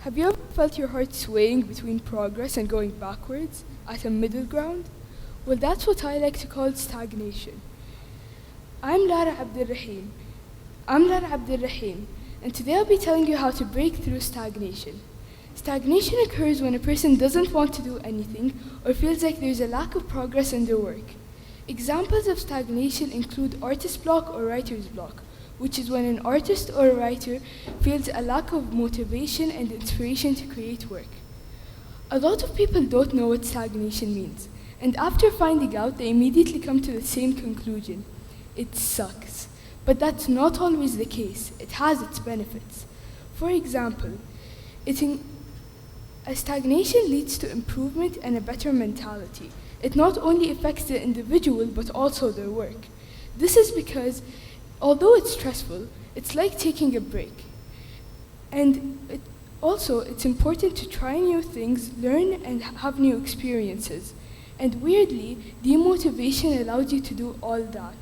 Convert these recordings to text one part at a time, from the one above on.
Have you ever felt your heart swaying between progress and going backwards, at a middle ground? Well, that's what I like to call stagnation. I'm Lara Abdel-Rahim. And today I'll be telling you how to break through stagnation. Stagnation occurs when a person doesn't want to do anything or feels like there's a lack of progress in their work. Examples of stagnation include artist block or writer's block, which is when an artist or a writer feels a lack of motivation and inspiration to create work. A lot of people don't know what stagnation means, and after finding out, they immediately come to the same conclusion. It sucks. But that's not always the case. It has its benefits. For example, a stagnation leads to improvement and a better mentality. It not only affects the individual, but also their work. This is because, although it's stressful, it's like taking a break. And it's important to try new things, learn, and have new experiences. And weirdly, demotivation allows you to do all that.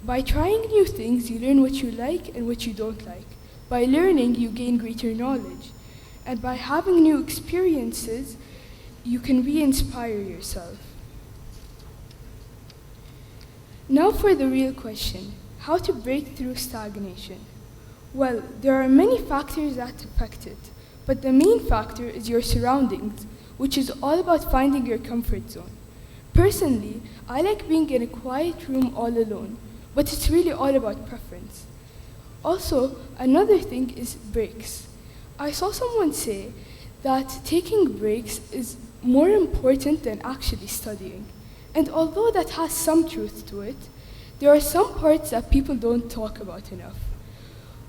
By trying new things, you learn what you like and what you don't like. By learning, you gain greater knowledge. And by having new experiences, you can re-inspire yourself. Now for the real question, how to break through stagnation? Well, there are many factors that affect it, but the main factor is your surroundings, which is all about finding your comfort zone. Personally, I like being in a quiet room all alone, but it's really all about preference. Also, another thing is breaks. I saw someone say that taking breaks is more important than actually studying. And although that has some truth to it, there are some parts that people don't talk about enough.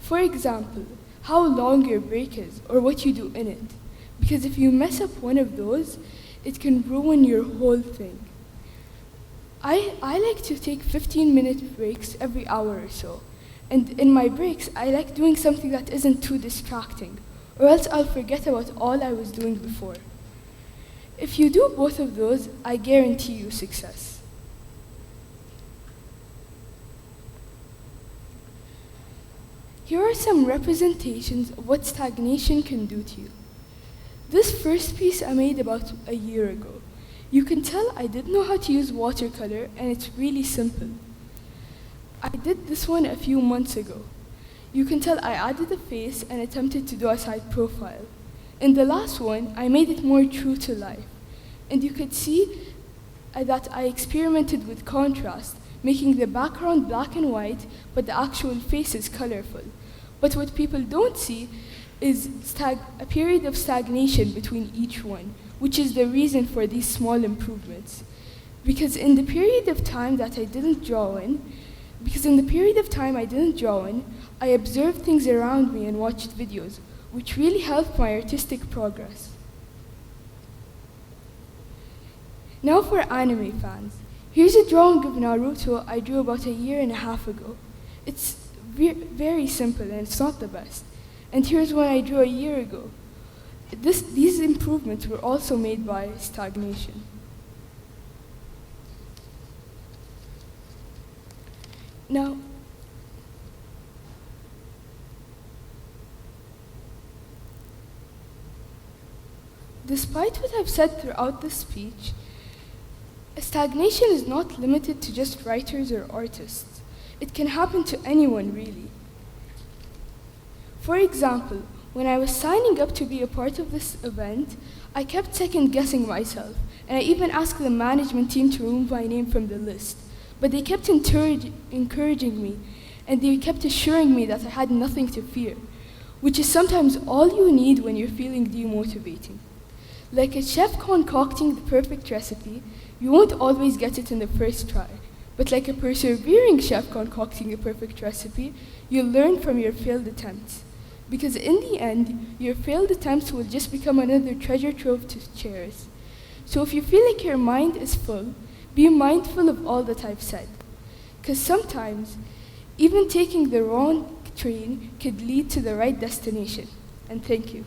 For example, how long your break is or what you do in it. Because if you mess up one of those, it can ruin your whole thing. I like to take 15-minute breaks every hour or so. And in my breaks, I like doing something that isn't too distracting, or else I'll forget about all I was doing before. If you do both of those, I guarantee you success. Here are some representations of what stagnation can do to you. This first piece I made about a year ago. You can tell I didn't know how to use watercolor, and it's really simple. I did this one a few months ago. You can tell I added a face and attempted to do a side profile. In the last one, I made it more true to life. And you could see that I experimented with contrast, making the background black and white, but the actual face is colorful. But what people don't see is a period of stagnation between each one, which is the reason for these small improvements. Because in the period of time that I didn't draw in, I observed things around me and watched videos, which really helped my artistic progress. Now for anime fans. Here's a drawing of Naruto I drew about a year and a half ago. It's very simple and it's not the best. And here's one I drew a year ago. These improvements were also made by stagnation. Now, despite what I've said throughout this speech, stagnation is not limited to just writers or artists. It can happen to anyone, really. For example, when I was signing up to be a part of this event, I kept second-guessing myself, and I even asked the management team to remove my name from the list. But they kept encouraging me, and they kept assuring me that I had nothing to fear, which is sometimes all you need when you're feeling demotivating. Like a chef concocting the perfect recipe, you won't always get it in the first try. But like a persevering chef concocting a perfect recipe, you'll learn from your failed attempts. Because in the end, your failed attempts will just become another treasure trove to cherish. So if you feel like your mind is full, be mindful of all that I've said. Because sometimes, even taking the wrong train could lead to the right destination. And thank you.